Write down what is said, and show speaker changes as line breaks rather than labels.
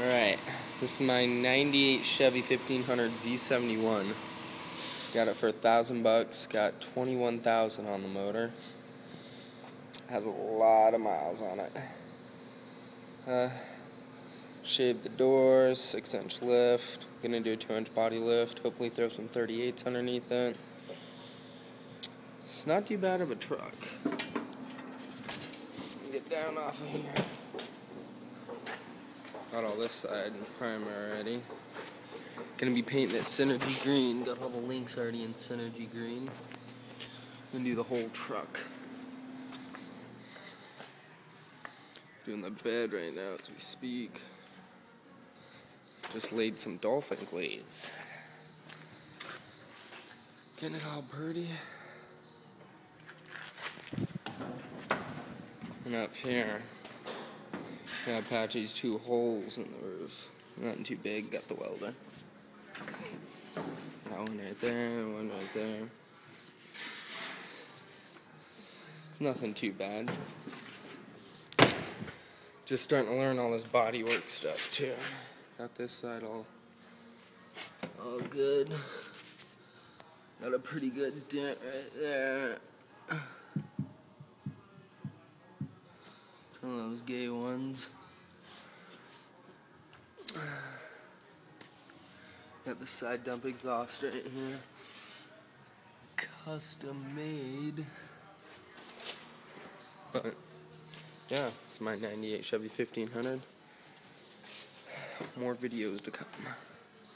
Alright, this is my 98 Chevy 1500 Z71. Got it for $1,000, got 21,000 on the motor. Has a lot of miles on it. Shaved the doors, 6-inch lift. Gonna do a 2-inch body lift. Hopefully throw some 38s underneath it. It's not too bad of a truck. Get down off of here. Got all this side in primer already. Gonna be painting it Synergy green. Got all the links already in Synergy green. Gonna do the whole truck. Doing the bed right now as we speak. Just laid some dolphin glaze. Getting it all pretty. And up here, gotta patch these 2 holes in the roof. Nothing too big, got the welder. Got one right there, one right there. Nothing too bad. Just starting to learn all this bodywork stuff too. Got this side all good. Got a pretty good dent right there. One of those gay ones. Got the side dump exhaust right here. Custom made. But yeah, it's my 98 Chevy 1500. More videos to come.